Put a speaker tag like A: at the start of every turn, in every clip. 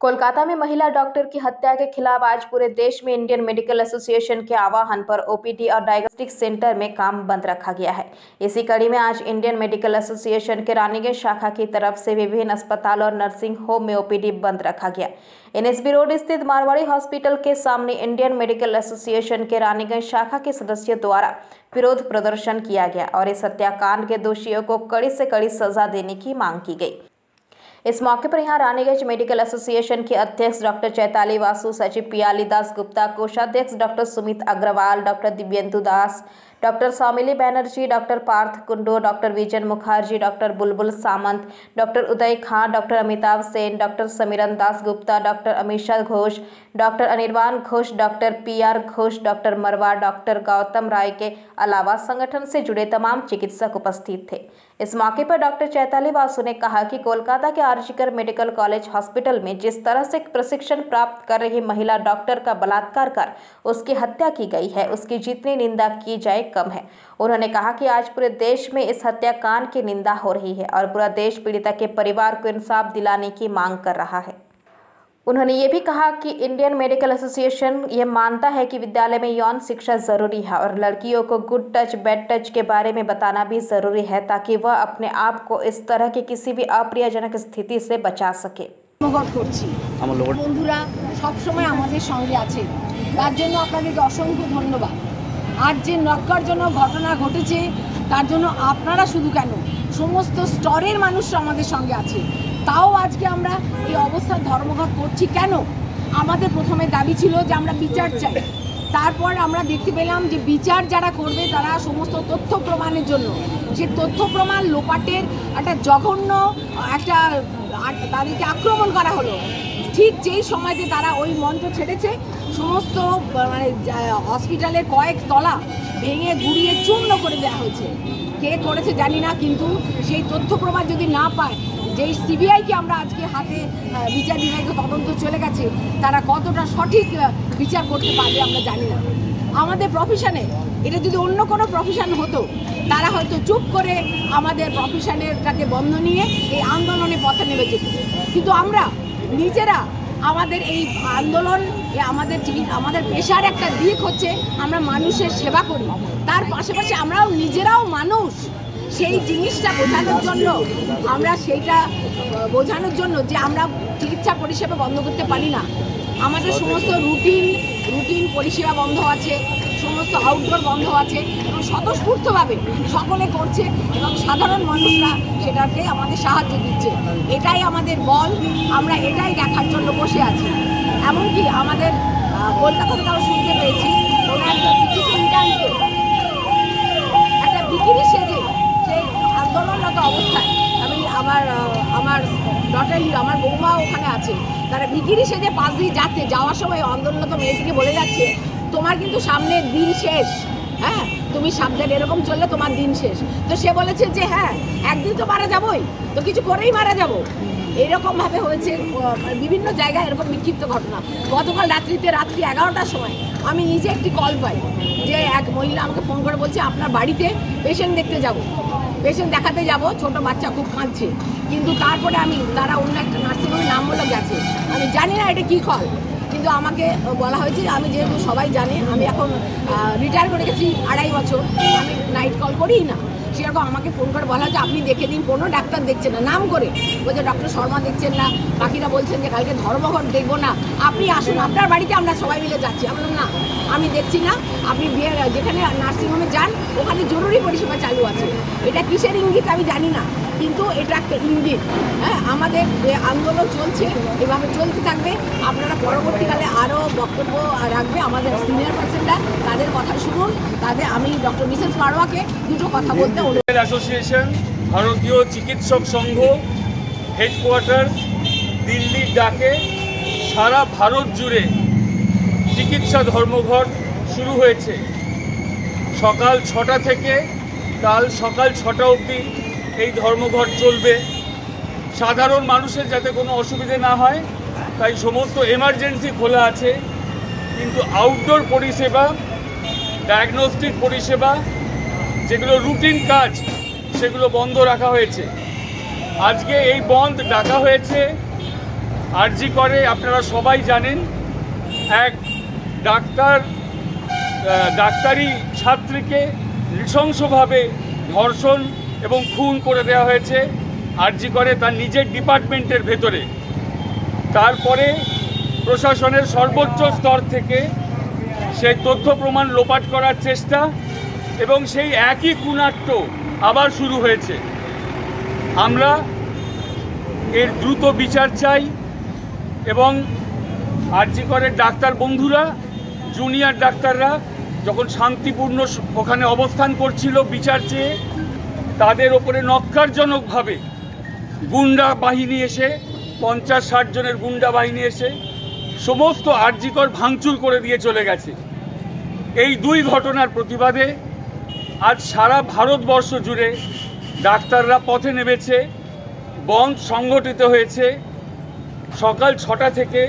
A: कोलकाता में महिला डॉक्टर की हत्या के खिलाफ आज पूरे देश में इंडियन मेडिकल एसोसिएशन के आह्वान पर ओपीडी और डायग्नोस्टिक सेंटर में काम बंद रखा गया है। इसी कड़ी में आज इंडियन मेडिकल एसोसिएशन के रानीगंज शाखा की तरफ से विभिन्न अस्पताल और नर्सिंग होम में ओपीडी बंद रखा गया। एनएसबी रोड स्थित मारवाड़ी हॉस्पिटल के सामने इंडियन मेडिकल एसोसिएशन के रानीगंज शाखा के सदस्यों द्वारा विरोध प्रदर्शन किया गया और इस हत्याकांड के दोषियों को कड़ी से कड़ी सजा देने की मांग की गई। इस मौके पर यहां रानीगंज मेडिकल एसोसिएशन के अध्यक्ष डॉक्टर चैताली वासु, सचिव पियाली दास गुप्ता, कोषाध्यक्ष doctor Sumit Agarwal, doctor Dibyendu Das, doctor Soumili Banerjee, doctor Partha Kundu, doctor Bijan Mukherjee, doctor Bulbul Samanta, doctor Uday Khan, doctor Amitabh Sen, doctor Samiran Das Gupta, doctor Amisha Ghosh, doctor Anirban Ghosh, doctor PR Ghosh, doctor Marwa, doctor Gautam Roy के अलावा संगठन से जुड़े तमाम चिकित्सक उपस्थित थे। इस मौके पर डॉक्टर चैताली वासु ने कहा कि कोलकाता के आरजीकर मेडिकल कॉलेज हॉस्पिटल में जिस तरह से प्रशिक्षण प्राप्त कर रही महिला डॉक्टर का बलात्कार कर उसकी हत्या की गई है, उसकी जितनी निंदा की जाए कम है। उन्होंने कहा कि आज पूरे देश में इस हत्याकांड की निंदा हो रही है और पूरा देश पीड़िता के परिवार को इंसाफ दिलाने की मांग कर रहा है। उन्होंने ये भी कहा कि इंडियन मेडिकल एसोसिएशन ये मानता है कि विद्यालय में यौन शिक्षा जरूरी है और लड़कियों को गुड टच बैड टच के बारे में बताना भी जरूरी है ताकि वह अपने आप को इस तरह की किसी भी अप्रियजनक स्थिति से बचा सके।
B: বন্ধুরা সবসময় আমাদের সঙ্গে আছে, তার জন্য আপনাদেরকে অসংখ্য ধন্যবাদ। আজ যে নক্কারজনক ঘটনা ঘটেছে তার জন্য আপনারা শুধু কেন সমস্ত স্তরের মানুষরা আমাদের সঙ্গে আছে। তাও আজকে আমরা এই অবস্থার ধর্মঘট করছি কেন? আমাদের প্রথমে দাবি ছিল যে আমরা বিচার চাই। তারপর আমরা দেখতে পেলাম যে বিচার যারা করবে তারা সমস্ত তথ্য প্রমাণের জন্য যে তথ্য প্রমাণ লোপাটের একটা জঘন্য একটা তাদেরকে আক্রমণ করা হলো। ঠিক যেই সময়তে তারা ওই মঞ্চ ছেড়েছে সমস্ত মানে হসপিটালের কয়েক তলা ভেঙে গুড়িয়ে চূর্ণ করে দেওয়া হয়েছে। কে করেছে জানি না, কিন্তু সেই তথ্য প্রমাণ যদি না পায়, যেই সিবিআইকে আমরা আজকে হাতে বিচার বিভাগীয় তদন্ত চলে গেছে তারা কতটা সঠিক বিচার করতে পারবে আমরা জানি না। আমাদের প্রফেশনে এটা যদি অন্য কোনো প্রফেশন হতো তারা হয়তো চুপ করে আমাদের প্রফেশনেরটাকে বন্ধ নিয়ে এই আন্দোলনে পথে নেমে যেত, কিন্তু আমরা নিজেরা আমাদের এই আন্দোলন আমাদের পেশার একটা দিক হচ্ছে আমরা মানুষের সেবা করি, তার পাশাপাশি আমরাও নিজেরাও মানুষ। সেই জিনিসটা বোঝানোর জন্য যে আমরা চিকিৎসা পরিষেবা বন্ধ করতে পারি না। আমাদের সমস্ত রুটিন পরিষেবা বন্ধ আছে, সমস্ত আউটডোর বন্ধ আছে এবং স্বতঃস্ফূর্তভাবে সকলে করছে এবং সাধারণ মানুষরা সেটাকে আমাদের সাহায্য দিচ্ছে। এটাই আমাদের বল, আমরা এটাই দেখার জন্য বসে আছি। এমনকি আমাদের কলকাতাটাও শুনতে পেয়েছি ওনার একটা বিকিনি সেজে সেই আন্দোলনরত অবস্থায় আমার আমার বৌমা ওখানে আছে, তারা বিকিনি সেজে পাশ দিয়ে যাওয়ার সময় আন্দোলনরত মেয়েটিকে বলে যাচ্ছে তোমার কিন্তু সামনে দিন শেষ, হ্যাঁ তুমি সাবধান, এরকম চললে তোমার দিন শেষ। তো সে বলেছে যে হ্যাঁ একদিন তো মারা যাবোই, তো কিছু করেই মারা যাবো। এরকমভাবে হয়েছে বিভিন্ন জায়গায় এরকম বিক্ষিপ্ত ঘটনা। গতকাল রাত্রি 11টার সময় আমি নিজে একটি কল পাই যে এক মহিলা আমাকে ফোন করে বলছে আপনার বাড়িতে পেশেন্ট দেখাতে যাব, ছোট বাচ্চা খুব কাঁদছে। কিন্তু তারপরে তারা অন্য একটা নার্সিংহোমের নাম বলে গেছে, আমি জানি না এটা কী কল, কিন্তু আমাকে বলা হয়েছে আমি যেহেতু সবাই জানে আমি এখন রিটায়ার করে গেছি 2.5 বছর, আমি নাইট কল করিই না। সেরকম আমাকে ফোন করে বলা হচ্ছে আপনি দেখে দিন, কোনো ডাক্তার দেখছেন না, নাম করে বলছে ডক্টর শর্মা দেখছেন না, বাকিরা বলছেন যে কালকে ধর্মঘট দেখবো না, আপনি আসুন আপনার বাড়িতে আমরা সবাই মিলে যাচ্ছি। আমি বললাম না আমি দেখছি না, আপনি যেখানে নার্সিংহোমে যান ওখানে জরুরি পরিষেবা চালু আছে। এটা কিসের ইঙ্গিত আমি জানি না, কিন্তু এটা একটা ইঙ্গিত। হ্যাঁ আমাদের যে আন্দোলন চলছে এভাবে চলতে থাকবে। আপনারা পরবর্তীকালে আরও বক্তব্য রাখবে আমাদের সিনিয়র পার্সনরা, তাদের কথা শুনুন। আমি ডক্টর মিসেস পারোয়াকে দুটো কথা বলতে
C: অ্যাসোসিয়েশন ভারতীয় চিকিৎসক সংঘ হেডকোয়ার্টার দিল্লির ডাকে সারা ভারত জুড়ে চিকিৎসা ধর্মঘট শুরু হয়েছে। সকাল 6টা থেকে কাল সকাল 6টা অবধি এই ধর্মঘট চলবে। সাধারণ মানুষের যাতে কোনো অসুবিধে না হয় তাই সমস্ত এমার্জেন্সি খোলা আছে, কিন্তু আউটডোর পরিষেবা, ডায়াগনস্টিক পরিষেবা, যেগুলো রুটিন কাজ সেগুলো বন্ধ রাখা হয়েছে। আজকে এই বন্ধ ডাকা হয়েছে আরজি করে আপনারা সবাই জানেন, এক ডাক্তারি ছাত্রীকে নৃশংসভাবে ধর্ষণ এবং খুন করে দেওয়া হয়েছে আরজি করে তার নিজের ডিপার্টমেন্টের ভেতরে। তারপরে প্রশাসনের সর্বোচ্চ স্তর থেকে সেই তথ্য প্রমাণ লোপাট করার চেষ্টা এবং সেই একই কুনাট্য আবার শুরু হয়েছে। আমরা এর দ্রুত বিচার চাই এবং আরজি করের ডাক্তার বন্ধুরা, জুনিয়র ডাক্তাররা যখন শান্তিপূর্ণ ওখানে অবস্থান করছিল বিচার চেয়ে, তাদের ওপরে নক্কারজনকভাবে গুন্ডা বাহিনী এসে 50-60 জনের গুন্ডা বাহিনী এসে সমস্ত আরজি কর ভাঙচুর করে দিয়ে চলে গেছে। এই দুই ঘটনার প্রতিবাদে আজ সারা ভারতবর্ষ জুড়ে ডাক্তাররা পথে নেমেছে, বন্ধ সংগঠিত হয়েছে। সকাল 6টা থেকে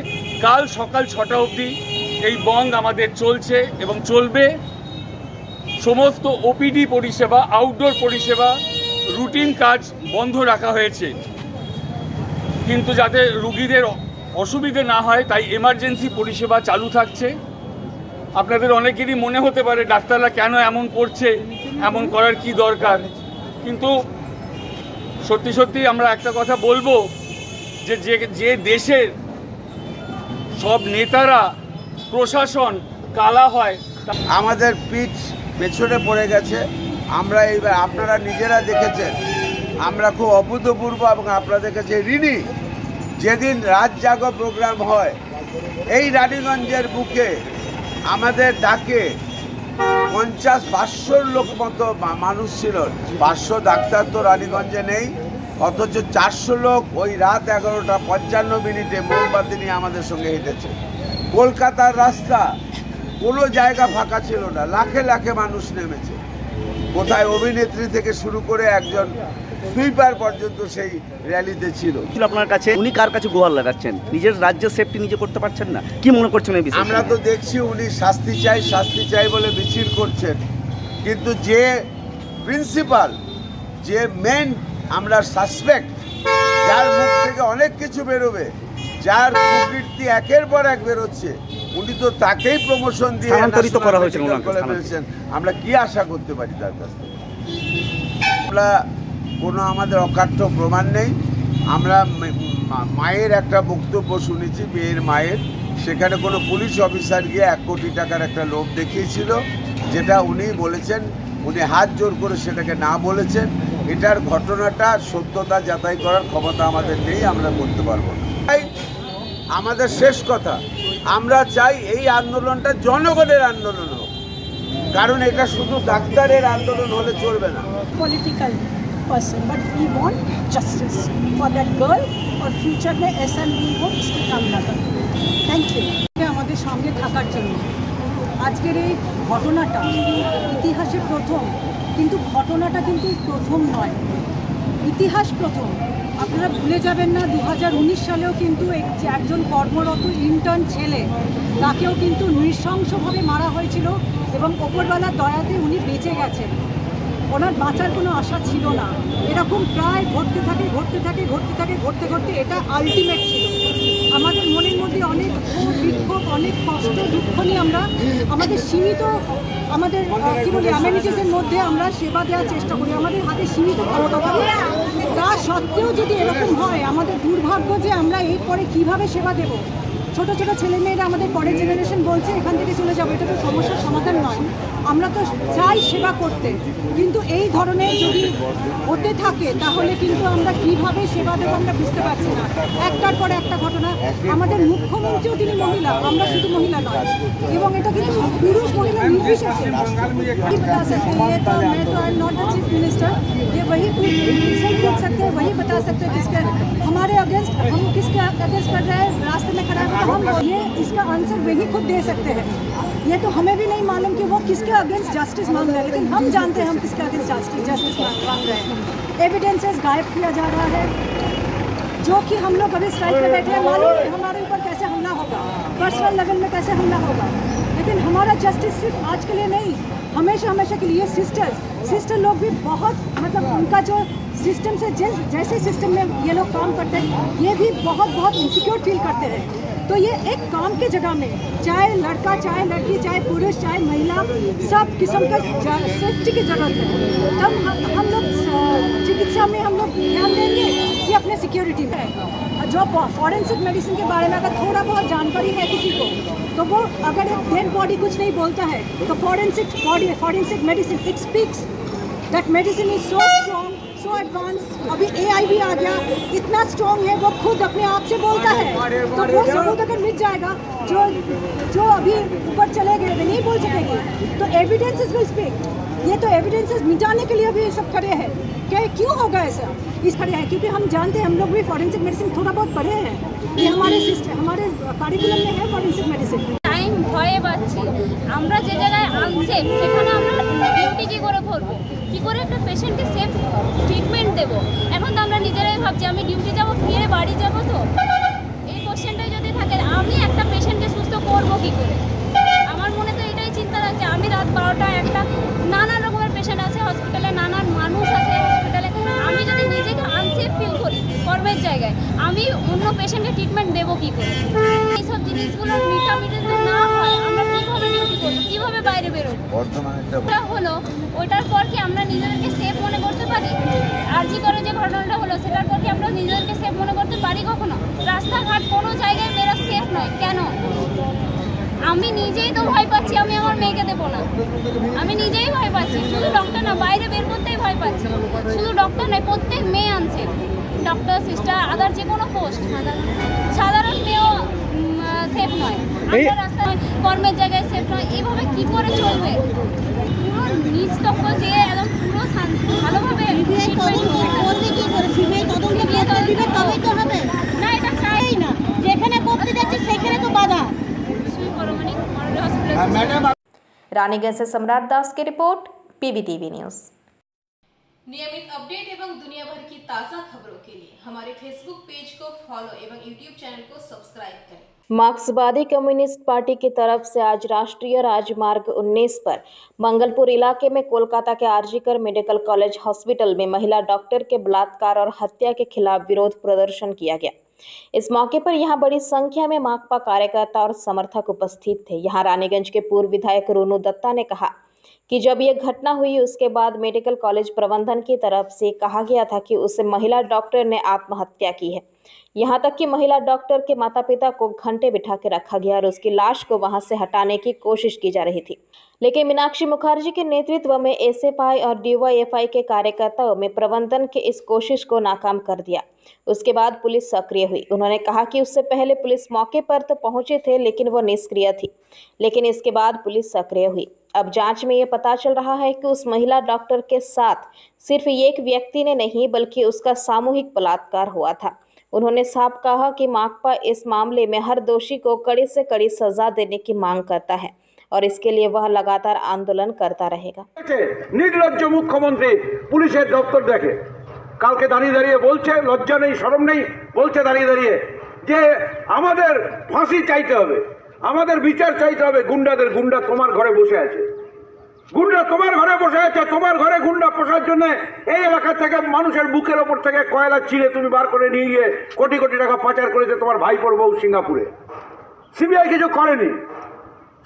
C: কাল সকাল 6টা অবধি এই বন্ধ আমাদের চলছে এবং চলবে। সমস্ত ওপিডি পরিষেবা, আউটডোর পরিষেবা, রুটিন কাজ বন্ধ রাখা হয়েছে, কিন্তু যাতে রুগীদের অসুবিধে না হয় তাই এমার্জেন্সি পরিষেবা চালু থাকছে। আপনাদের অনেকেরই মনে হতে পারে ডাক্তাররা কেন এমন করছে, এমন করার কি দরকার, কিন্তু সত্যি সত্যি আমরা একটা কথা বলবো যে দেশের সব নেতারা, প্রশাসন কালা হয়,
D: আমাদের পিঠ পেছনে পড়ে গেছে। আমরা এইবার আপনারা নিজেরা দেখেছেন, আমরা খুব অভূতপূর্ব এবং আপনাদের কাছে ঋণী। যেদিন রাত জাগো প্রোগ্রাম হয় এই রানীগঞ্জের বুকে আমাদের ডাকে 50-500 লোক মতো মানুষ ছিল। 500 ডাক্তার তো রানীগঞ্জে নেই, অথচ 400 লোক ওই রাত 11টা 55 মিনিটে মোমবাতি নিয়ে আমাদের সঙ্গে হেঁটেছে। কলকাতার রাস্তা কোনো জায়গা ফাঁকা ছিল না, লাখে লাখে মানুষ নেমেছে। কোথায় অভিনেত্রী থেকে শুরু করে একজন সুইপার পর্যন্ত সেই র্যালিতে ছিল।
E: আপনার কাছে উনি কার কাছে গোহার লাগাচ্ছেন? নিজের রাজ্যের সেফটি নিজে করতে পারছেন না, কি মনে করছেন এই বিষয়ে?
D: আমরা তো দেখছি উনি শাস্তি চাই বলে মিছিল করছেন, কিন্তু যে প্রিন্সিপাল, যে মেন আমরা সাসপেক্ট, যার মুখ থেকে অনেক কিছু বেরোবে, যার কুকীর্তি একের পর এক বেরোচ্ছে, উনি তো তাকেই প্রমোশন দিয়ে
E: স্থানান্তরিত করা হয়েছে।
D: আমরা কি আশা করতে পারি তার কাছ থেকে? আমরা কোনো আমাদের অকাট্য প্রমাণ নেই। আমরা মায়ের একটা বক্তব্য শুনেছি, মেয়ের মায়ের, সেখানে কোনো পুলিশ অফিসার গিয়ে 1 কোটি টাকার একটা লোভ দেখিয়েছিল, যেটা উনি বলেছেন, উনি হাত জোর করে সেটাকে না বলেছেন। এটার ঘটনাটা সত্যতা যাচাই করার ক্ষমতা আমাদের নেই, আমরা করতে পারবো না। তাই আমাদের শেষ কথা, আমরা চাই এই আন্দোলনটা জনগণের আন্দোলন হোক, কারণ এটা শুধু ডাক্তারের আন্দোলন হলে চলবে না।
F: Political person but we want justice for that girl और फ्यूचर में ऐसा नहीं हो इसकी कामना करते हैं। थैंक यू আমাদের সঙ্গে থাকার জন্য। আজকের এই ঘটনাটা ইতিহাসে প্রথম, কিন্তু ঘটনাটা কিন্তু প্রথম নয়, ইতিহাস প্রথম। আপনারা ভুলে যাবেন না 2019 সালেও কিন্তু একজন কর্মরত ইন্টার্ন ছেলে, তাকেও কিন্তু নৃশংসভাবে মারা হয়েছিল এবং ওপরবেলার দয়াতে উনি বেঁচে গেছেন। ওনার বাঁচার কোনো আশা ছিল না। এরকম প্রায় ঘটতে ঘটতে এটা আলটিমেট ছিল। আমাদের মনের মধ্যে অনেক বিক্ষোভ, অনেক কষ্ট, দুঃখ নিয়ে আমরা আমাদের সীমিত অ্যামেনিটিসের মধ্যে আমরা সেবা দেওয়ার চেষ্টা করি। আমাদের হাতে সীমিত ক্ষমতা থাকে, তা সত্ত্বেও যদি এরকম হয়, আমাদের দুর্ভাগ্য যে আমরা এরপরে কীভাবে সেবা দেব। ছোটো ছোটো ছেলেমেয়েরা আমাদের পরের জেনারেশন বলছে এখান থেকে চলে যাবো, এটা তো সমস্যার সমাধান নয়। আমরা তো চাই সেবা করতে, কিন্তু এই ধরনের যদি হতে থাকে তাহলে কিন্তু আমরা কীভাবে সেবা দেবো আমরা বুঝতে পারছি না। একটার পর একটা ঘটনা। আমাদের মুখ্যমন্ত্রীও তিনি মহিলা, আমরা শুধু মহিলা নয়, এবং এটা কিন্তু পুরুষ মহিলা নির্বিশেষে। चीफ मिनिस्टर ये वही पूछ सकते हैं, वही बता सकते हैं किसके हमारे अगेंस्ट, हम किसके अगेंस्ट कर रहे हैं, रास्ते में खड़ा है तो हम ये इसका आंसर वही खुद दे सकते हैं। ये तो हमें भी नहीं मालूम कि वो किसके अगेंस्ट जस्टिस मांग रहे हैं, लेकिन हम जानते हैं हम किसके अगेंस्ट जस्टिस मांग रहे हैं। एविडेंसेस गायब किया जा रहा है, जो कि हम लोग अभी स्ट्राइक पे बैठे हैं, मालूम नहीं हमारे ऊपर कैसे हमला होगा, पर्सनल लेवल में कैसे हमला होगा, लेकिन हमारा जस्टिस सिर्फ आज के लिए नहीं, हमेशा हमेशा के लिए सिस्टर लोग भी बहुत मतलब उनका जो सिस्टम से जैसे सिस्टम में ये लोग काम करते हैं ये भी बहुत इनसिक्योर फील करते हैं। तो ये एक काम के जगह में चाहे लड़का चाहे लड़की चाहे पुरुष चाहे महिला सब किस्म का सेफ्टी की ज़रूरत है। तब हम लोग चिकित्सा में हम लोग ध्यान देंगे कि अपने सिक्योरिटी में जो फॉरेंसिक मेडिसिन के बारे में अगर थोड़ा बहुत जानकारी है किसी को तो वो अगर एक डेड बॉडी कुछ नहीं बोलता है तो forensic medicine it speaks that medicine is so strong so advance. अभी AI भी आ गया, इतना स्ट्रॉन्ग है वो खुद अपने आप से बोलता है। तो वो सबूत अगर मिल जाएगा जो अभी ऊपर चले गए वे नहीं बोल सकेंगे तो एविडेंसेस विल स्पीक। ये तो एविडेंसेस मिटाने के लिए भी सब खड़े हैं। क्या क्यों होगा ऐसा? इस खड़े हैं क्योंकि हम जानते हैं हम लोग भी फॉरेंसिक मेडिसिन थोड़ा बहुत पढ़े हैं। ये हमारे सिस्टम हमारे कारिकुलम में है फॉरेंसिक मेडिसिन।
G: টাইম ভয়ে পাচ্ছি আমরা যে জায়গায় আনসেফ সেখানে আমরা ডিউটি কী করে করবো, কী করে একটা পেশেন্টকে সেফ ট্রিটমেন্ট দেবো। এখন তো আমরা নিজেরাই ভাবছি আমি ডিউটি যাবো ফিরে বাড়ি যাবো, তো এই কোশ্চেনটাই যদি থাকে আমি একটা পেশেন্টকে সুস্থ করবো কী করে। আমার মনে তো এটাই চিন্তা রাখছে আমি রাত 12টা একটা নানান রকমের পেশেন্ট আছে হসপিটালে, নানান মানুষ আছে হসপিটালে, আমি যদি নিজেকে আনসেফ ফিল করি কর্মের জায়গায় আমি অন্য পেশেন্টকে ট্রিটমেন্ট দেবো কী করে। এইসব জিনিসগুলো মিটামিটি না হয় আমরা কীভাবে ডিউটি করবো, কীভাবে বাইরে বেরোবো। ওটা হলো ওইটার পর কি আমরা নিজেদেরকে সেফ মনে করতে পারি? আরজি করে যে ঘটনাটা হলো সেটার পর কি আমরা নিজেদেরকে সেফ মনে করতে পারি কখনো? রাস্তাঘাট কোনো জায়গায় মেয়েরা সেফ নয় কেন? আমি নিজেই তো ভয় পাচ্ছি, আমি আমার মেয়েকে দেবো না, আমি নিজেই ভয় পাচ্ছি। শুধু ডক্টর না, বাইরে বের করতেই ভয় পাচ্ছি। শুধু ডক্টর নয়, প্রত্যেক মেয়ে আনছে, ডক্টর সিস্টার আদার যে কোনো পোস্ট, সাধারণ মেয়েও সেফ নয়। আমরা রাস্তায় কর্মের জায়গায় সেফ নয়, এইভাবে কী করে চলবে? পুরো নিস্তব্ধ যে একদম পুরো ভালোভাবে না, এটা চাই না। যেখানে করতে যাচ্ছে সেখানে তো বাধা।
A: रानीगंज से सम्राट दास की रिपोर्ट, PBTV न्यूज।
H: नियमित अपडेट एवं दुनिया भर की ताज़ा खबरों के लिए हमारे फेसबुक पेज को फॉलो एवं यूट्यूब चैनल को सब्सक्राइब करें।
A: मार्क्सवादी कम्युनिस्ट पार्टी की तरफ से आज राष्ट्रीय राजमार्ग 19 पर मंगलपुर इलाके में कोलकाता के आरजीकर मेडिकल कॉलेज हॉस्पिटल में महिला डॉक्टर के बलात्कार और हत्या के खिलाफ विरोध प्रदर्शन किया गया। इस मौके पर यहां बड़ी संख्या में माकपा कार्यकर्ता और समर्थक उपस्थित थे। यहां रानीगंज के पूर्व विधायक रोनू दत्ता ने कहा कि जब यह घटना हुई उसके बाद मेडिकल कॉलेज प्रबंधन की तरफ से कहा गया था कि उस महिला डॉक्टर ने आत्महत्या की है। यहाँ तक कि महिला डॉक्टर के माता पिता को घंटे बिठा के रखा गया और उसकी लाश को वहां से हटाने की कोशिश की जा रही थी, लेकिन मीनाक्षी मुखर्जी के नेतृत्व में SFI और DYFI के कार्यकर्ताओं में प्रबंधन के इस कोशिश को नाकाम कर दिया। उसके बाद पुलिस सक्रिय हुई। उन्होंने कहा कि उससे पहले पुलिस मौके पर तो पहुंचे थे लेकिन वो निष्क्रिय थी, लेकिन इसके बाद पुलिस सक्रिय हुई। अब जांच में ये पता चल रहा है कि उस महिला डॉक्टर के साथ सिर्फ एक व्यक्ति ने नहीं बल्कि उसका सामूहिक बलात्कार हुआ था। उन्होंने साफ कहा कि माकपा इस मामले में हर दोषी को कड़ी से कड़ी सजा देने की मांग करता है और इसके लिए वह लगातार आंदोलन करता रहेगा।
I: निर्लज्ज मुख्यमंत्री पुलिसेर दफ्तर देखे কালকে দাঁড়িয়ে দাঁড়িয়ে বলছে লজ্জা নেই শরম নেই, বলছে দাঁড়িয়ে দাঁড়িয়ে যে আমাদের ফাঁসি চাইতে হবে, আমাদের বিচার চাইতে হবে। গুন্ডাদের গুন্ডা তোমার ঘরে বসে আছে, গুন্ডা তোমার ঘরে বসে আছে। তোমার ঘরে গুন্ডা পোষার জন্য এই এলাকা থেকে মানুষের বুকের ওপর থেকে কয়লা ছিঁড়ে তুমি বার করে নিয়ে গিয়ে কোটি কোটি টাকা পাচার করেছে তোমার ভাইপোর বউ সিঙ্গাপুরে। সিবিআই কিছু করেনি,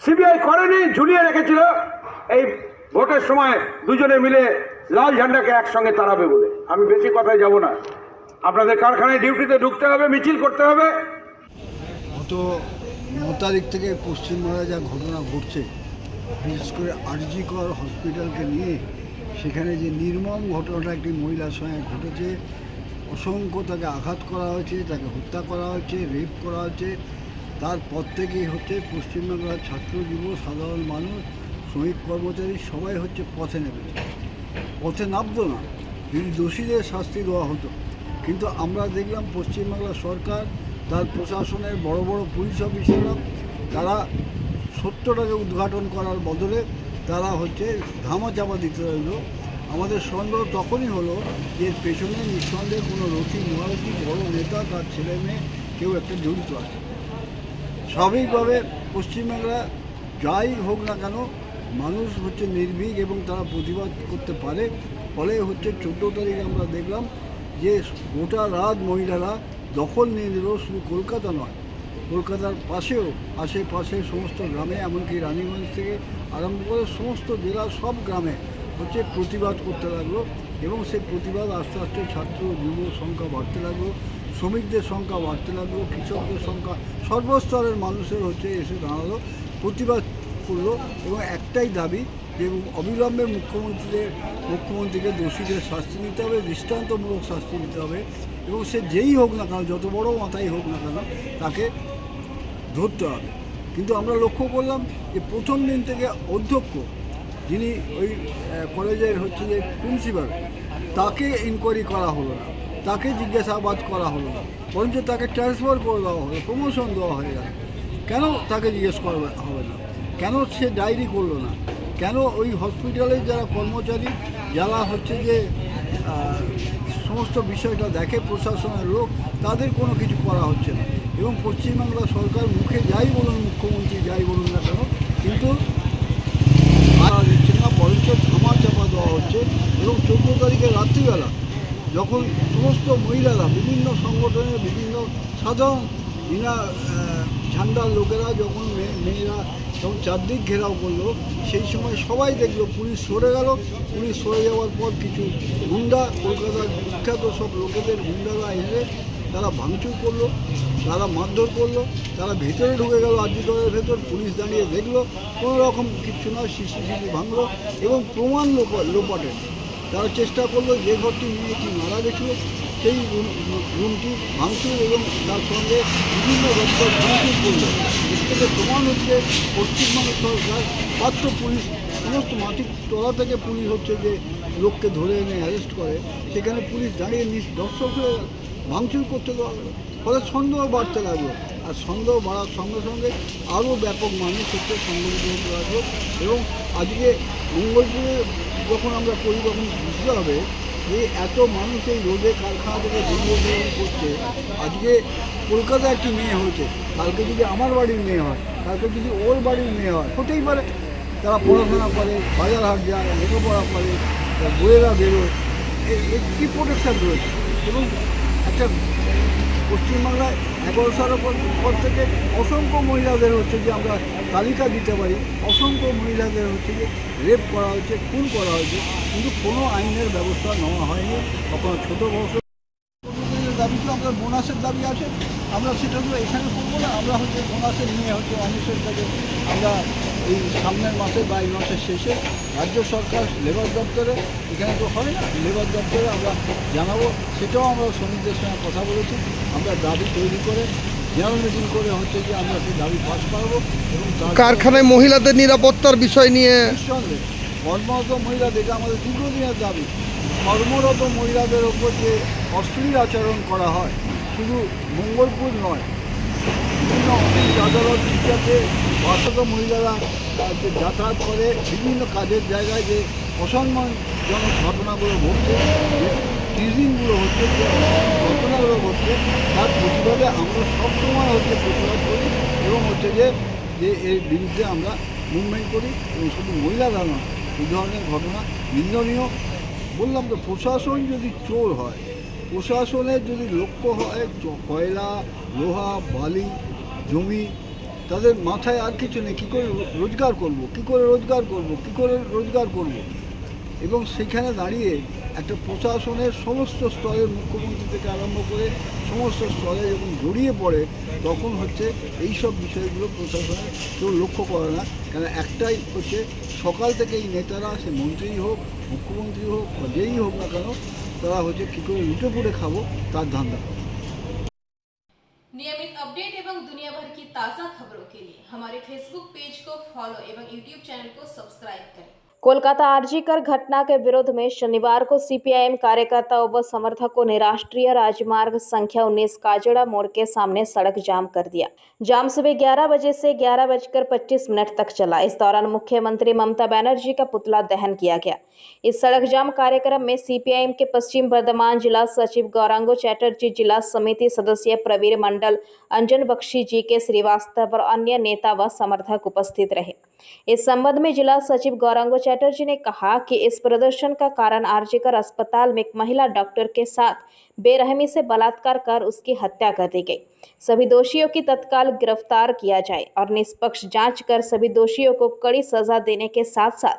I: সিবিআই করেনি, ঝুলিয়ে রেখেছিল এই ভোটের সময় দুজনে মিলে লাল ঝান্ডাকে একসঙ্গে তাড়াবে বলে। আমি বেশি কথায় যাব না, আপনাদের কারখানায় ডিউটিতে ঢুকতে হবে, মিছিল করতে হবে।
J: গত 9 তারিখ থেকে পশ্চিমবঙ্গে যা ঘটনা ঘটছে, বিশেষ করে আরজিকর হসপিটালকে নিয়ে সেখানে যে নির্মম ঘটনাটা একটি মহিলার সঙ্গে ঘটেছে, অসংখ্য তাকে আঘাত করা হয়েছে, তাকে হত্যা করা হয়েছে, রেপ করা হয়েছে, তারপর থেকেই হচ্ছে পশ্চিমবাংলার ছাত্র যুব সাধারণ মানুষ শ্রমিক কর্মচারী সবাই হচ্ছে পথে নেমেছে। পথে নামতো না যদি দোষীদের শাস্তি দেওয়া হতো, কিন্তু আমরা দেখলাম পশ্চিমবাংলা সরকার তার প্রশাসনের বড় বড় পুলিশ অফিসাররা তারা সত্যটাকে উদ্ঘাটন করার বদলে তারা হচ্ছে ধামাচাপা দিতে রইল। আমাদের সন্দেহ তখনই হলো যে এর পেছনে নিঃসন্দেহে কোনো রথী মহারথী বড় নেতা তার ছেলে মেয়ে কেউ একটা জড়িত আছে। স্বাভাবিকভাবে পশ্চিমবাংলা যাই হোক না কেন মানুষ হচ্ছে নির্ভীক এবং তারা প্রতিবাদ করতে পারে। ফলে হচ্ছে 14 তারিখে আমরা দেখলাম যে গোটা রাত মহিলারা দখল নিয়ে নিল। শুধু কলকাতা নয়, কলকাতার পাশেও আশেপাশে সমস্ত গ্রামে, এমনকি রানীগঞ্জ থেকে আরম্ভ করে সমস্ত জেলার সব গ্রামে হচ্ছে প্রতিবাদ করতে লাগলো। এবং সেই প্রতিবাদ আস্তে আস্তে ছাত্র যুব সংখ্যা বাড়তে লাগলো, শ্রমিকদের সংখ্যা বাড়তে লাগলো, কৃষকদের সংখ্যা, সর্বস্তরের মানুষের হচ্ছে এসে দাঁড়ালো, প্রতিবাদ করলো। এবং একটাই দাবি যে অবিলম্বে মুখ্যমন্ত্রীকে দোষীদের শাস্তি দিতে হবে, দৃষ্টান্তমূলক শাস্তি দিতে হবে। এবং সে যেই হোক না কেন, যত বড় মাথাই হোক না কেন, তাকে ধরতে হবে। কিন্তু আমরা লক্ষ্য করলাম যে প্রথম দিন থেকে অধ্যক্ষ, যিনি ওই কলেজের হচ্ছে যে প্রিন্সিপাল, তাকে ইনকোয়ারি করা হলো না, তাকে জিজ্ঞাসাবাদ করা হলো না, বরঞ্চ তাকে ট্রান্সফার করে দেওয়া হলো, প্রমোশন দেওয়া হয়ে গেল। কেন তাকে জিজ্ঞেস করা হবে না? কেন সে ডায়েরি করলো না? কেন ওই হসপিটালের যারা কর্মচারী, যারা হচ্ছে যে সমস্ত বিষয়টা দেখে, প্রশাসনের লোক, তাদের কোনো কিছু করা হচ্ছে না? এবং পশ্চিমবাংলা সরকার মুখে যাই বলুন, মুখ্যমন্ত্রী যাই বলুন না কেন, কিন্তু দিচ্ছে না, বরঞ্চ ধামা চাপা দেওয়া হচ্ছে। এবং 14 তারিখে রাত্রিবেলা যখন সমস্ত মহিলারা, বিভিন্ন সংগঠনের বিভিন্ন সাধারণ বিনা ঝান্ডার লোকেরা, যখন মেয়েরা যখন চারদিক ঘেরাও করলো, সেই সময় সবাই দেখলো পুলিশ সরে গেল। পুলিশ সরে যাওয়ার পর কিছু গুন্ডা, কলকাতার বিখ্যাত সব লোকেদের গুন্ডারা এসে তারা ভাঙচুর করলো, তারা মারধর করলো, তারা ভেতরে ঢুকে গেল আরজিকরের ভেতর। পুলিশ দাঁড়িয়ে দেখলো কোনো রকম কিচ্ছু না, সিসিটিভি ভাঙলো এবং প্রমাণ লোপাটের তারা চেষ্টা করলো। যে ঘরটি মেয়েটি মারা গেছিলো সেই রুমটি ভাঙচুর এবং তার সঙ্গে বিভিন্ন দপ্তর ভাঙচুর করলো। এর থেকে প্রমাণ হচ্ছে পশ্চিমবঙ্গ সরকার পাত্র পুলিশ, সমস্ত মাটির তলা থেকে পুলিশ হচ্ছে যে লোককে ধরে এনে অ্যারেস্ট করে, সেখানে পুলিশ দাঁড়িয়ে দর্শক হয়ে ভাঙচুর করতে দেওয়া গেল। ফলে সন্দেহ বাড়তে লাগলো, আর সন্দেহ বাড়ার সঙ্গে সঙ্গে আরও ব্যাপক মানুষ হচ্ছে সংগঠিত হতে লাগলো। এবং আজকে মঙ্গলপুরে যখন আমরা করি, তখন বুঝতে হবে যে এত মানুষ এই রোদে কারখানা থেকে বেরিয়ে করছে। আজকে কলকাতায় একটি মেয়ে হয়েছে, কালকে যদি আমার বাড়ির মেয়ে হয়, কালকে যদি ওর বাড়ির মেয়ে হয়, হতেই পারে। তারা পড়াশোনা করে, বাজার হাট যায়, লেখাপড়া করে, বইয়েরা বেরোয়, কী প্রোটেকশান রয়েছে। এবং একটা পশ্চিমবাংলায় 11 সালের পর থেকে অসংখ্য মহিলাদের হচ্ছে যে আমরা তালিকা দিতে পারি, অসংখ্য মহিলাদের হচ্ছে যে রেপ করা হয়েছে, খুন করা হয়েছে, কিন্তু কোনো আইনের ব্যবস্থা নেওয়া হয়নি। কখনো ছোটো বয়স দাবি তো আমাদের বোনাসের দাবি আছে, আমরা সেটা তো এখানে করবো না। আমরা হচ্ছে বোনাসের নিয়ে হচ্ছে অনেকের কাছে আমরা এই সামনের মাসে বা এই মাসের শেষে রাজ্য সরকার লেবার দপ্তরে, এখানে তো হয় না, লেবার দপ্তরে আমরা জানাবো। সেটাও আমরা শ্রমিকদের সঙ্গে কথা বলেছি। আমরা দাবি তৈরি করে জেনারেল মিটিং করে হচ্ছে যে আমরা সেই দাবি পাস পাবো। এবং
K: কারখানায় মহিলাদের নিরাপত্তার বিষয় নিয়ে
J: নিঃসন্দেহে কর্মরত মহিলাদের, এটা আমাদের দীর্ঘদিনের দাবি। কর্মরত মহিলাদের ওপর যে অশ্লীল আচরণ করা হয়, শুধু মঙ্গলপুর নয়, বিভিন্ন আদালত বিচারে বাসত মহিলারা যাতায়াত করে, বিভিন্ন কাজের জায়গায় যে অসম্মানজনক ঘটনাগুলো ঘটছে, যে টিজিংগুলো হচ্ছে, যে ঘটনাগুলো ঘটছে, তার প্রতিবাদে আমরা সবসময় হচ্ছে প্রতিবাদ করি এবং হচ্ছে যে এর বিরুদ্ধে আমরা মুভমেন্ট করি। এবং শুধু মহিলারা নয়, এই ধরনের ঘটনা নিন্দনীয়। বললাম তো, প্রশাসন যদি চোর হয়, প্রশাসনের যদি লক্ষ্য হয় কয়লা, লোহা, বালি, জমি, তাদের মাথায় আর কিছু নেই, কী করে রোজগার করব, কী করে রোজগার করব, কী করে রোজগার করব। এবং সেখানে দাঁড়িয়ে একটা প্রশাসনের সমস্ত স্তরের, মুখ্যমন্ত্রী থেকে আরম্ভ করে সমস্ত স্তরে যখন জড়িয়ে পড়ে, তখন হচ্ছে এই সব বিষয়গুলো প্রশাসনের কেউ লক্ষ্য করে না। কেন একটাই হচ্ছে, সকাল থেকে এই নেতারা, সে মন্ত্রী হোক, মুখ্যমন্ত্রী হোক বা যেই হোক না কেন, তারা হচ্ছে কী করে লুটে পুটে খাবো তার ধান্দা।
H: नियमित अपडेट एवं दुनिया भर की ताज़ा खबरों के लिए हमारे फेसबुक पेज को फॉलो एवं यूट्यूब चैनल को सब्सक्राइब करें।
A: कोलकाता आरजीकर घटना के विरोध में शनिवार को सीपीआईएम कार्यकर्ताओं व समर्थकों ने राष्ट्रीय राजमार्ग संख्या 19 काजड़ा मोड़ के सामने सड़क जाम कर दिया। जाम सुबह 11 बजे से 11:25 तक चला। इस दौरान मुख्यमंत्री ममता बनर्जी का पुतला दहन किया गया। इस सड़क जाम कार्यक्रम में सीपीआईएम के पश्चिम बर्धमान जिला सचिव गौरांग चैटर्जी, जिला समिति सदस्य प्रवीर मंडल, अंजन बख्शी, जी.के. श्रीवास्तव और अन्य नेता व समर्थक उपस्थित रहे। इस संबंध में जिला सचिव गौरांग चैटर्जी ने कहा कि इस प्रदर्शन का कारण आरजीकर अस्पताल में एक महिला डॉक्टर के साथ बेरहमी से बलात्कार कर उसकी हत्या कर दी गई। सभी दोषियों की तत्काल गिरफ्तार किया जाए और निष्पक्ष जांच कर सभी दोषियों को कड़ी सजा देने के साथ साथ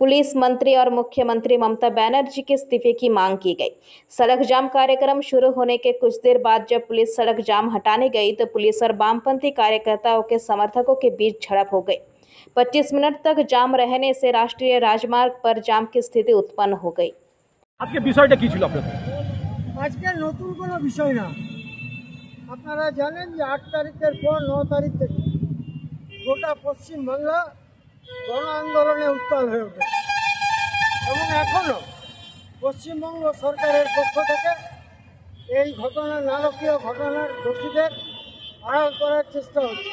A: पुलिस मंत्री और मुख्यमंत्री ममता बनर्जी के इस्तीफे की मांग की गई। सड़क जाम कार्यक्रम शुरू होने के कुछ देर बाद जब पुलिस सड़क जाम हटाने गई तो पुलिस और वामपंथी कार्यकर्ताओं के समर्थकों के बीच झड़प हो गई। 25 मिनट तक जाम रहने से राष्ट्रीय राजमार्ग पर जाम की स्थिति उत्पन्न हो गई।
I: আজকে বিষয়টা কি ছিল আপনাদের?
F: আজকে নতুন কোনো বিষয় না। আপনারা জানেন যে 8 তারিখের পর 9 তারিখ থেকে গোটা পশ্চিমবাংলা গণ আন্দোলনে উত্তাল হয়ে ওঠে এবং এখনও পশ্চিমবঙ্গ সরকারের পক্ষ থেকে এই ঘটনার নারকীয় ঘটনার দোষীদের আড়াল করার চেষ্টা হচ্ছে।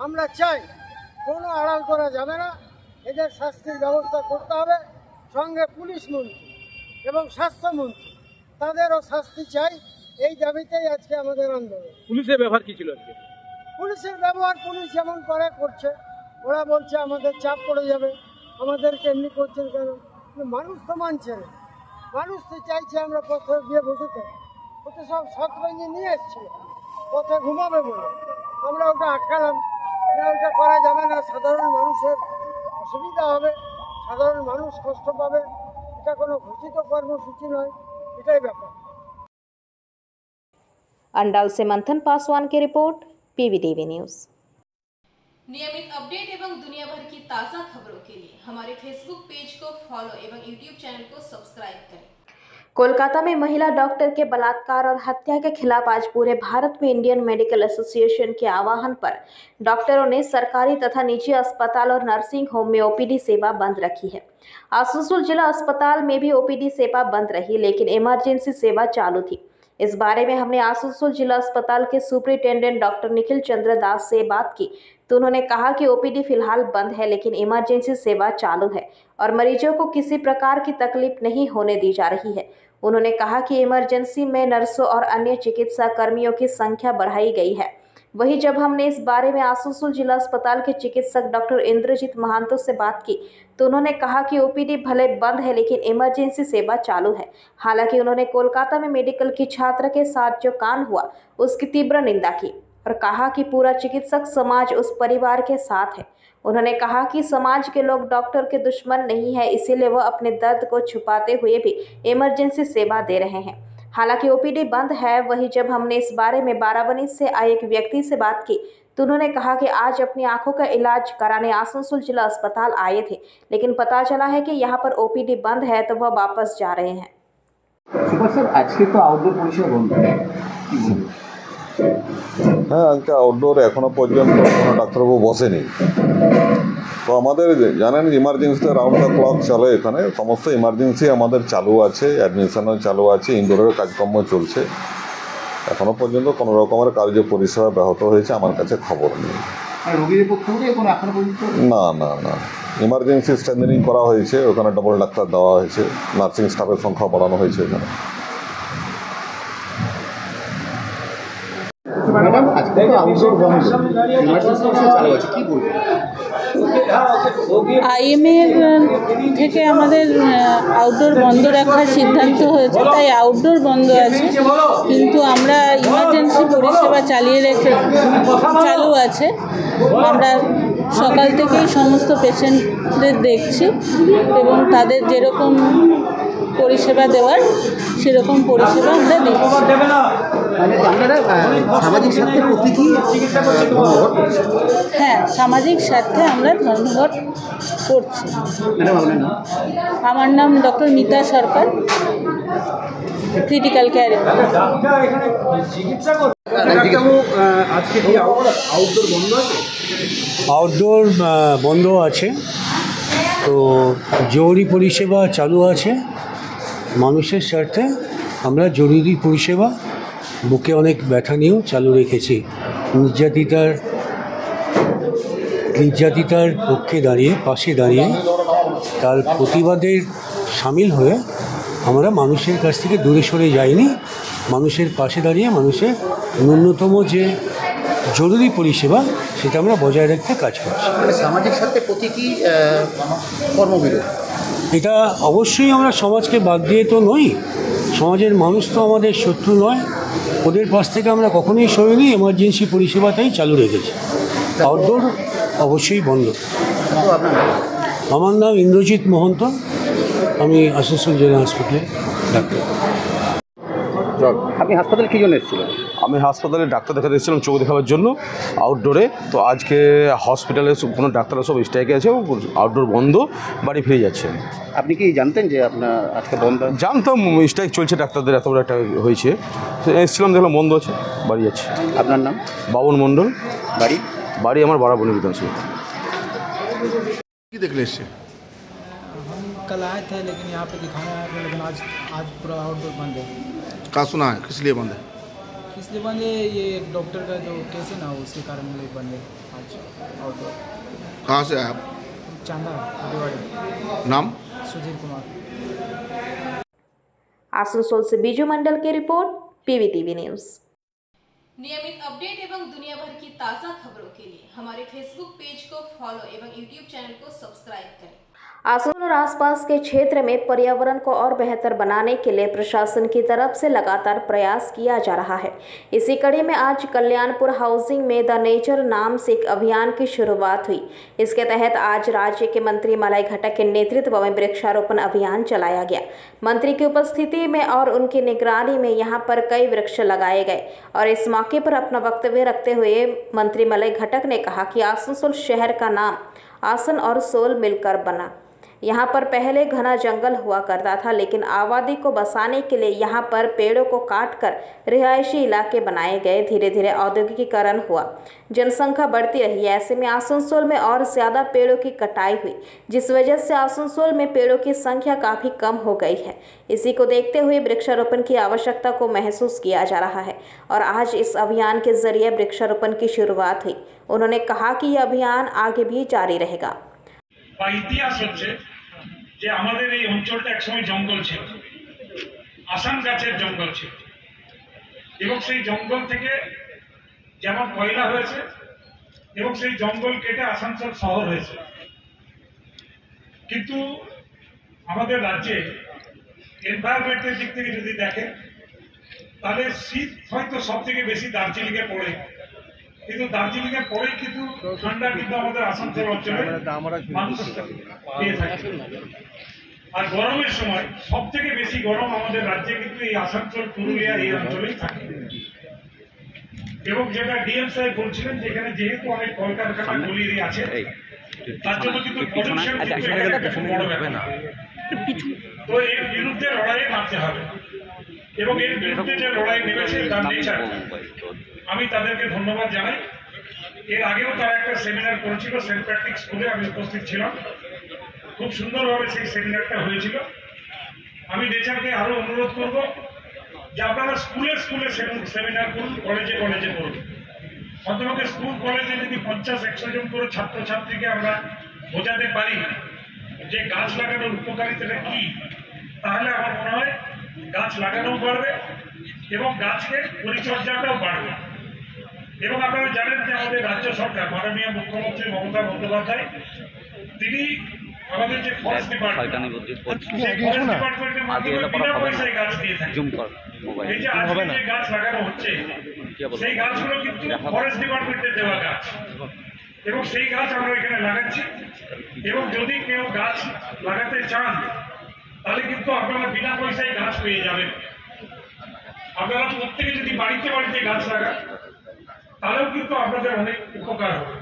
F: আমরা চাই কোনো আড়াল করা যাবে না, এদের শাস্তির ব্যবস্থা করতে হবে। সঙ্গে পুলিশ মন্ত্রী এবং স্বাস্থ্যমন্ত্রী তাদেরও শাস্তি চাই। এই দাবিতেই আজকে আমাদের আন্দোলন।
I: পুলিশের ব্যবহার কি ছিল আজকে?
F: পুলিশের ব্যবহার পুলিশ যেমন করছে, ওরা বলছে আমাদের চাপ পড়ে যাবে, আমাদেরকে এমনি করছেন কেন? মানুষ তো মানছে না, মানুষ তো চাইছে আমরা পথে গিয়ে বসে থাকি। ওটা সব শতরঞ্জি নিয়ে এসেছিল পথে ঘুমাবে বলে, আমরা ওটা আটকালাম। ওটা করা যাবে না, সাধারণ মানুষের অসুবিধা হবে, সাধারণ মানুষ কষ্ট পাবে। এটা কোনো ঘোষিত কর্মসূচি নয়, এটাই ব্যাপার।
A: अंडाल से मंथन पासवान की रिपोर्ट, पीवीटीवी न्यूज।
H: नियमित अपडेट एवं दुनिया भर की ताज़ा खबरों के लिए हमारे फेसबुक पेज को फॉलो एवं यूट्यूब चैनल को सब्सक्राइब करें। कोलकाता में महिला डॉक्टर के बलात्कार और हत्या के खिलाफ आज पूरे भारत में इंडियन मेडिकल एसोसिएशन के आह्वान पर डॉक्टरों ने सरकारी तथा निजी अस्पताल और नर्सिंग होम में ओपीडी सेवा बंद रखी है। आसनसोल जिला अस्पताल में भी ओपीडी सेवा बंद रही, लेकिन इमरजेंसी सेवा चालू थी। इस बारे में हमने आसनसोल जिला अस्पताल के सुपरिटेंडेंट डॉक्टर निखिल चंद्र दास से बात की तो उन्होंने कहा कि ओपीडी फिलहाल बंद है, लेकिन इमरजेंसी सेवा चालू है और मरीजों को किसी प्रकार की तकलीफ नहीं होने दी जा रही है। उन्होंने कहा कि इमरजेंसी में नर्सों और अन्य चिकित्सा कर्मियों की संख्या बढ़ाई गई है। वहीं जब हमने इस बारे में आसनसोल जिला अस्पताल के चिकित्सक डॉक्टर इंद्रजीत महांतो से बात की तो उन्होंने कहा कि ओपीडी भले बंद है, लेकिन इमरजेंसी सेवा चालू है। हालांकि उन्होंने कोलकाता में मेडिकल की छात्रा के साथ जो कांड हुआ उसकी तीव्र निंदा की और कहा कि पूरा चिकित्सक समाज उस परिवार के साथ है। उन्होंने कहा कि समाज के लोग डॉक्टर के दुश्मन नहीं है, इसीलिए वह अपने दर्द को छुपाते हुए भी इमरजेंसी सेवा दे रहे हैं। हालांकि ओपीडी बंद है। वहीं जब हमने इस बारे में बाराबनी से आए एक व्यक्ति से बात की तो उन्होंने कहा कि आज अपनी आंखों का इलाज कराने आसनसोल जिला अस्पताल आए थे, लेकिन पता चला है कि यहाँ पर ओपीडी बंद है तो वह वापस जा रहे हैं।
L: आज के तो आउटडोर পরিষেবা বন্ধ।
M: হ্যাঁ, আজকে আউটডোর এখনো পর্যন্ত কোনো ডাক্তারবাবু বসেনি। তো আমাদের জানেন ইমার্জেন্সিতে রাউন্ড দ্য ক্লক চলে, এখানে সমস্ত ইমার্জেন্সি আমাদের চালু আছে, অ্যাডমিশনও চালু আছে, ইনডোরের কাজকর্ম চলছে। এখনো পর্যন্ত কোনো রকমের কার্য পরিষেবা ব্যাহত হয়েছে আমার কাছে খবর নেই। না না না, ইমার্জেন্সি স্ট্রেন্থেনিং করা হয়েছে, ওখানে ডবল ডাক্তার দেওয়া হয়েছে, নার্সিং স্টাফের সংখ্যা বাড়ানো হয়েছে এখানে।
N: আইএমএর থেকে আমাদের আউটডোর বন্ধ রাখার সিদ্ধান্ত হয়েছে, তাই আউটডোর বন্ধ আছে, কিন্তু আমরা ইমার্জেন্সি পরিষেবা চালু আছে। আমরা সকাল থেকেই সমস্ত পেশেন্টদের দেখছি এবং তাদের যেরকম পরিষেবা দেওয়ার সেরকম পরিষেবা আমরা দিচ্ছি।
L: সামাজিক স্বার্থে প্রতীকী
N: হ্যাঁ, সামাজিক স্বার্থে আমরা ধর্মঘট করছি। আমার নাম ডক্টর মিতা সরকার, ক্রিটিক্যাল কেয়ার।
O: আউটডোর বন্ধ আছে তো জরুরি পরিষেবা চালু আছে মানুষের স্বার্থে। আমরা জরুরি পরিষেবা বুকে অনেক ব্যথা নিয়েও চালু রেখেছি। নির্যাতিতার পক্ষে দাঁড়িয়ে, পাশে দাঁড়িয়ে, তার প্রতিবাদের সামিল হয়ে আমরা মানুষের কাছ থেকে দূরে সরে যাইনি। মানুষের পাশে দাঁড়িয়ে মানুষের ন্যূনতম যে জরুরি পরিষেবা সেটা আমরা বজায় রাখতে কাজ করছি।
L: সামাজিক স্বার্থে প্রতীকী কর্মবিরতি,
O: এটা অবশ্যই আমরা সমাজকে বাদ দিয়ে তো নই। সমাজের মানুষ তো আমাদের শত্রু নয়, ওদের পাশ থেকে আমরা কখনোই সরিনি। এমার্জেন্সি পরিষেবাটাই চালু রেখেছি, আউটডোর অবশ্যই বন্ধ। আমার নাম ইন্দ্রজিৎ মহন্ত, আমি আসানসোল জেলা হাসপাতালে ডাক্তার।
L: আপনি হাসপাতালে কী জন্য এসেছিলেন?
P: আমি হাসপাতালে ডাক্তার দেখাতে এসেছিলাম চোখ দেখাবার জন্য আউটডোরে। তো আজকে হসপিটালে কোনো ডাক্তাররা সব স্ট্রাইকে আছে, আউটডোর বন্ধ, বাড়ি ফিরে যাচ্ছেন।
L: আপনি কি জানতেন যে আপনার আজকে বন্ধ?
P: জানতাম স্ট্রাইক চলছে ডাক্তারদের, এত বড় একটা হয়েছে, এসেছিলাম, দেখলাম বন্ধ আছে, বাড়ি যাচ্ছে।
L: আপনার নাম?
P: বাবন মণ্ডল।
L: বাড়ি?
P: বাড়ি আমার বারাবণী বিধানসভা।
Q: কি দেখলে এসছে?
R: हम कल आए थे लेकिन यहाँ पे दिखाने आए थे, लेकिन आज पूरा आउटडोर बंद है।
Q: कहाँ सुना है, किस लिए बंद है?
R: इसलिए बंद है, ये एक डॉक्टर का जो केस है ना, उसके कारण बंद है आज आउटडोर।
Q: कहाँ से आए आप?
R: चांदा दिवाड़ी।
Q: नाम?
R: सुधीर कुमार।
A: आसनसोल से बीजू मंडल की रिपोर्ट, PVTV न्यूज़।
H: नियमित अपडेट एवं दुनिया भर की ताज़ा खबरों के लिए हमारे फेसबुक पेज को फॉलो एवं यूट्यूब चैनल को सब्सक्राइब करें। आसनसोल और आसपास के क्षेत्र में पर्यावरण को और बेहतर बनाने के लिए प्रशासन की तरफ से लगातार प्रयास किया जा रहा है। इसी कड़ी में आज कल्याणपुर हाउसिंग में द नेचर नाम से एक अभियान की शुरुआत हुई। इसके तहत आज राज्य के मंत्री मलय घटक के नेतृत्व में वृक्षारोपण अभियान चलाया गया। मंत्री की उपस्थिति में और उनकी निगरानी में यहाँ पर कई वृक्ष लगाए गए और इस मौके पर अपना वक्तव्य रखते हुए मंत्री मलय घटक ने कहा कि आसनसोल शहर का नाम आसन और सोल मिलकर बना। यहाँ पर पहले घना जंगल हुआ करता था, लेकिन आबादी को बसाने के लिए यहाँ पर पेड़ों को काटकर रिहायशी इलाके बनाए गए। धीरे धीरे औद्योगिकीकरण हुआ, जनसंख्या बढ़ती रही। ऐसे में आसनसोल में और ज़्यादा पेड़ों की कटाई हुई, जिस वजह से आसनसोल में पेड़ों की संख्या काफ़ी कम हो गई है। इसी को देखते हुए वृक्षारोपण की आवश्यकता को महसूस किया जा रहा है और आज इस अभियान के जरिए वृक्षारोपण की शुरुआत हुई। उन्होंने कहा कि यह अभियान आगे भी जारी रहेगा।
S: ইতিহাস হচ্ছে যে আমাদের এই অঞ্চলটা একসময় জঙ্গল ছিল, আসাম গাছের জঙ্গল ছিল, এবং সেই জঙ্গল থেকে যেমন কয়লা হয়েছে এবং সেই জঙ্গল কেটে আসানসোল শহর হয়েছে। কিন্তু আমাদের রাজ্যে এনভায়রনমেন্টের দিক থেকে যদি দেখেন তাহলে শীত হয়তো সব থেকে বেশি দার্জিলিংয়ে পড়ে, কিন্তু দার্জিলিংয়ের পরেই কিন্তু ঠান্ডা কিন্তু আমাদের আসানসোল অঞ্চলে মানুষ পেয়ে থাকে। আর গরমের সময় সব থেকে বেশি গরম আমাদের রাজ্যে কিন্তু এই আসানসোল পুরুলিয়া এই অঞ্চলেই থাকে। এবং যেটা ডিএম সাহেব বলছিলেন যেখানে যেহেতু অনেক কলকারখানা গলিয়ে আছে, তার জন্য কিন্তু পলিউশন বড় ব্যাপার না। তো এর বিরুদ্ধে লড়াইয়ে নামতে হবে এবং এর বিরুদ্ধে যে লড়াই নেমেছে তার নেচার, আমি তাদেরকে ধন্যবাদ জানাই। এর আগেও তারা একটা সেমিনার করেছিল, সেন্ট প্যাট্রিক স্কুলে আমি উপস্থিত ছিলাম, খুব সুন্দরভাবে সেই সেমিনারটা হয়েছিল। আমি নেচারকে আরো অনুরোধ করব যে আপনারা স্কুলে স্কুলে সেমিনার করুন, কলেজে কলেজে করুন। অন্তত স্কুল কলেজে যদি 50-100 জন করে ছাত্রছাত্রীকে আমরা বোঝাতে পারি যে গাছ লাগানোর উপকারিতাটা কি, তাহলে আমার মনে হয় গাছ লাগানোও বাড়বে এবং গাছকে পরিচর্যাটাও বাড়বে। এবং আপনারা জানেন যে আমাদের রাজ্য সরকার মাননীয় মুখ্যমন্ত্রী মমতা বন্দ্যোপাধ্যায় তিনি আমাদের যে ফরেস্ট ডিপার্টমেন্টের মাধ্যমে বিনা পয়সায় গাছ দিয়ে থাকেন। এই যে আজকে যে গাছ লাগানো হচ্ছে সেই গাছগুলো কিন্তু ফরেস্ট ডিপার্টমেন্টের দেওয়া গাছ এবং সেই গাছ আমরা এখানে লাগাচ্ছি। এবং যদি কেউ গাছ লাগাতে চান তাহলে কিন্তু আপনারা বিনা পয়সায় গাছ পেয়ে যাবেন। আপনারা প্রত্যেকে যদি বাড়িতে বাড়িতে গাছ লাগান তাহলেও কিন্তু আপনাদের অনেক উপকার হবে।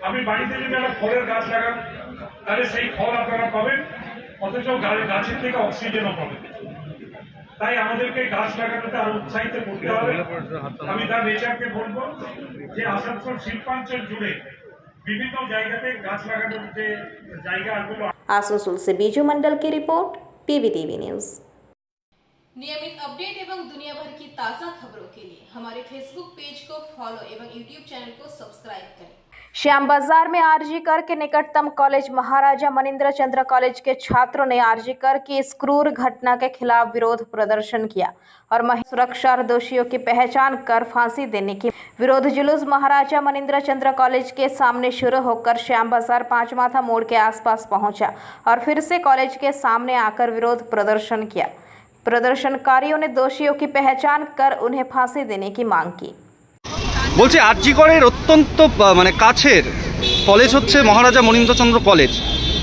S: আপনি বাড়িতে যদি একটা ফলের গাছ লাগান তাহলে সেই ফল আপনারা পাবেন, অথচ গাছের থেকে অক্সিজেনও পাবেন। তাই আমাদেরকে গাছ লাগানোতে আরো উৎসাহিত করতে হবে। আমি তার নেচারকে বলবো যে আসানসোল শিল্পাঞ্চল জুড়ে বিভিন্ন জায়গাতে গাছ লাগানোর যে জায়গাগুলো।
A: आसनसोल से बीजू मंडल की रिपोर्ट, PVTV न्यूज।
H: नियमित अपडेट एवं दुनिया भर की ताज़ा खबरों के लिए हमारे फेसबुक पेज को फॉलो एवं यूट्यूब चैनल को सब्सक्राइब करें। श्याम बाजार में आरजी कर के निकटतम कॉलेज महाराजा मनिंद्र चंद्र कॉलेज के छात्रों ने आरजी कर की इस क्रूर घटना के खिलाफ विरोध प्रदर्शन किया और महिला सुरक्षा और दोषियों की पहचान कर फांसी देने की विरोध जुलूस महाराजा मनिंद्र चंद्र कॉलेज के सामने शुरू होकर श्याम बाजार 5 माथा मोड़ के आसपास पहुंचा और फिर से कॉलेज के सामने आकर विरोध प्रदर्शन किया। प्रदर्शनकारियों ने दोषियों की पहचान कर उन्हें फांसी देने की मांग की।
E: বলছি আরজি করের অত্যন্ত মানে কাছের কলেজ হচ্ছে মহারাজা মনীন্দ্রচন্দ্র কলেজ,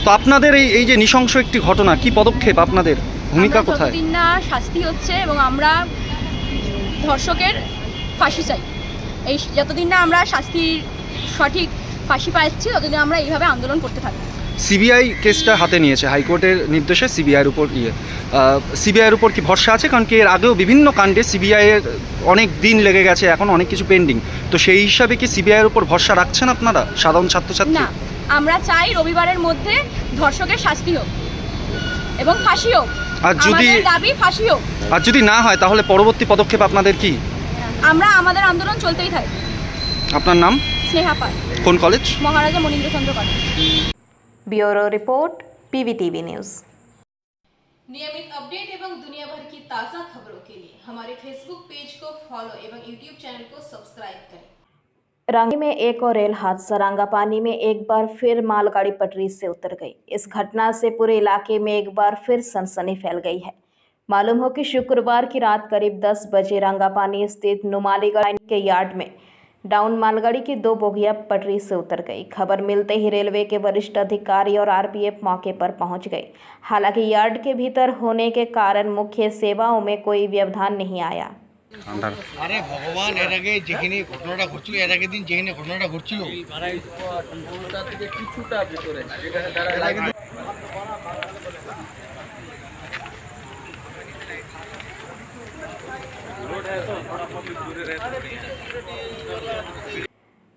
E: তো আপনাদের এই যে নৃশংস একটি ঘটনা, কি পদক্ষেপ, আপনাদের ভূমিকা কোথায়?
G: যতদিন না শাস্তি হচ্ছে এবং আমরা ধর্ষকের ফাঁসি চাই, এই যতদিন না আমরা শাস্তির সঠিক ফাঁসি পাচ্ছি ততদিন আমরা এইভাবে আন্দোলন করতে থাকি।
E: সিবিআই কেসটা হাতে নিয়েছে, হাইকোর্টের নির্দেশে সিবিআইয়ের উপর সিবিআইয়ের উপর কি ভরসা আছে? কারণ কি এর আগেও বিভিন্ন কাণ্ডে সিবিআইয়ের অনেক দিন লেগে গেছে, এখন অনেক কিছু পেন্ডিং, তো সেই হিসাবে কি সিবিআইয়ের উপর ভরসা রাখছেন আপনারা সাধারণ ছাত্রছাত্রী?
G: না, আমরা চাই রবিবারের মধ্যে ধর্ষকের শাস্তি হোক এবং ফাঁসি হোক,
E: আর যদি
G: দাবি ফাঁসি হোক।
E: আর যদি না হয় তাহলে পরবর্তী পদক্ষেপ আপনাদের কি?
G: আমরা আমাদের আন্দোলন চলতেই থাকবে।
E: আপনার নাম?
G: স্নেহা পাল।
E: কোন college?
G: Maharaja Manindrachandra college.
A: Bureau report, PVTV news.
H: नियमित अपडेट एवं दुनिया भर की ताज़ा खबरों के लिए हमारे फेसबुक पेज को फॉलो एवं यूट्यूब चैनल को सब्सक्राइब करें।
A: रंगी में एक और रेल हादसा, रंगापानी में एक बार फिर मालगाड़ी पटरी से उतर गई। इस घटना से पूरे इलाके में एक बार फिर सनसनी फैल गई है। मालूम हो कि शुक्रवार की रात करीब 10 बजे रंगापानी स्थित नुमालीगढ़ के यार्ड में डाउन मालगाड़ी की 2 बोगियां पटरी से उतर गई। खबर मिलते ही रेलवे के वरिष्ठ अधिकारी और आरपीएफ मौके पर पहुंच गए। हालांकि यार्ड के भीतर होने के कारण मुख्य सेवाओं में कोई व्यवधान नहीं आया।
T: আরে ভগবান, এর আগে যেখানে ঘটনাটা ঘটছিল, এর আগের দিন যেখানে ঘটনাটা ঘটছিল কিছুটা ভিতরে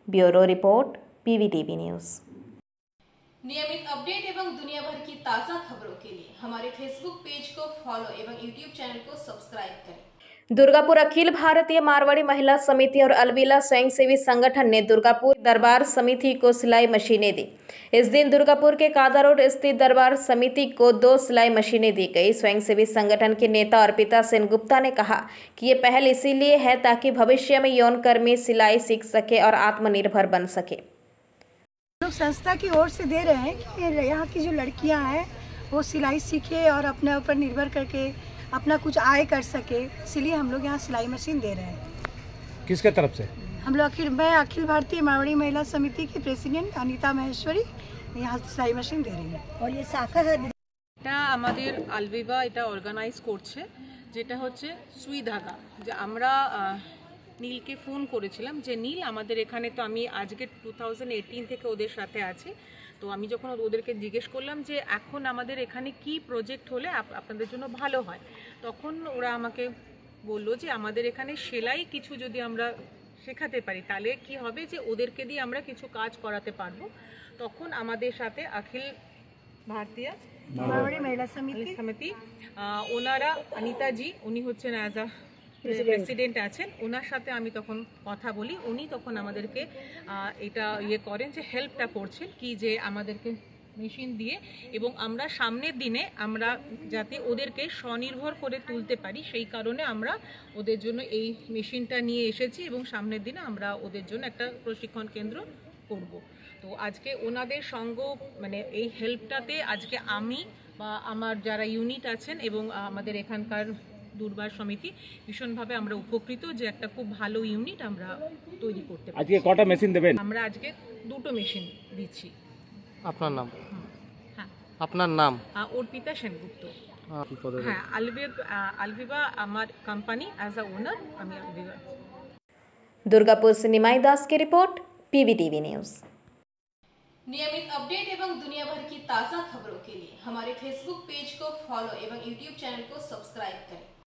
A: ब्यूरो रिपोर्ट, PVTV न्यूज।
H: नियमित अपडेट एवं दुनिया भर की ताज़ा खबरों के लिए हमारे फेसबुक पेज को फॉलो एवं यूट्यूब चैनल को सब्सक्राइब करें। दुर्गापुर अखिल भारतीय मारवाड़ी महिला समिति और अलविला स्वयंसेवी संगठन ने दुर्गापुर दरबार समिति को सिलाई मशीनें दी। इस दिन दुर्गापुर के कादा रोड स्थित दरबार समिति को 2 सिलाई मशीनें दी गई। स्वयंसेवी संगठन के नेता अर्पिता सेनगुप्ता ने कहा कि ये पहल इसीलिए है ताकि भविष्य में यौन कर्मी सिलाई सीख सके और आत्मनिर्भर बन सके।
F: लोग संस्था की ओर से दे रहे हैं कि यहाँ की जो लड़कियाँ हैं वो सिलाई सीखे और अपने ऊपर निर्भर करके अपना कुछ आय कर सके, इसलिए हम लोग यहाँ सिलाई मशीन दे रहे हैं।
I: किसके तरफ से?
F: हम लोग मैं अखिल भारतीय मारवाड़ी महिला समिति की प्रेसिडेंट अनीता महेश्वरी यहाँ सिलाई मशीन दे रही है। और ये शाखा है
N: এটা আমাদের আলভিবা এটা অর্গানাইজ করছে, যেটা হচ্ছে সুই ধাগা। যে আমরা নীলকে ফোন করেছিলাম যে নীল আমাদের এখানে, তো আমি আজকে 2018 থেকে ওদের সাথে আছি, তো আমি যখন ওদেরকে জিজ্ঞেস করলাম যে এখন আমাদের এখানে কি প্রজেক্ট হলে আপনাদের জন্য ভালো হয়, তখন ওরা আমাকে বললো যে আমাদের এখানে সেলাই কিছু যদি আমরা শেখাতে পারি তাহলে কি হবে যে ওদেরকে দিয়ে আমরা কিছু কাজ করাতে পারবো। তখন আমাদের সাথে অখিল ভারতীয়
F: মারওয়াড়ি মহিলা
N: সমিতি ওনারা অনিতাজি, উনি হচ্ছেন অ্যাজ আ প্রেসিডেন্ট আছেন, ওনার সাথে আমি তখন কথা বলি। উনি তখন আমাদেরকে এটা করেন যে হেল্পটা করছেন কি যে আমাদেরকে মেশিন দিয়ে, এবং আমরা সামনের দিনে আমরা যাতে ওদেরকে স্বনির্ভর করে তুলতে পারি সেই কারণে আমরা ওদের জন্য এই মেশিনটা নিয়ে এসেছি, এবং সামনের দিনে আমরা ওদের জন্য একটা প্রশিক্ষণ কেন্দ্র করব। তো আজকে ওনাদের সঙ্গ মানে এই হেল্পটাতে আজকে আমি বা আমার যারা ইউনিট আছেন এবং আমাদের এখানকার দুর্বার সমিতি ভীষণভাবে আমরা উপকৃত যে একটা খুব ভালো ইউনিট আমরা তৈরি করতে পারি।
I: আজকে কটা মেশিন দেবেন?
N: আমরা আজকে 2টো মেশিন দিচ্ছি।
T: আপনার নাম? হ্যাঁ, আপনার নাম?
N: অর্পিতা সেনগুপ্ত। হ্যাঁ, আলভিবা আমার কোম্পানি অ্যাজ আ ওনার আমি আলভিবা।
A: दुर्गापुर से निमाई दास की रिपोर्ट, PVTV न्यूज।
H: नियमित अपडेट एवं दुनिया भर की ताज़ा खबरों के लिए हमारे फेसबुक पेज को फॉलो एवं यूट्यूब चैनल को सब्सक्राइब करें।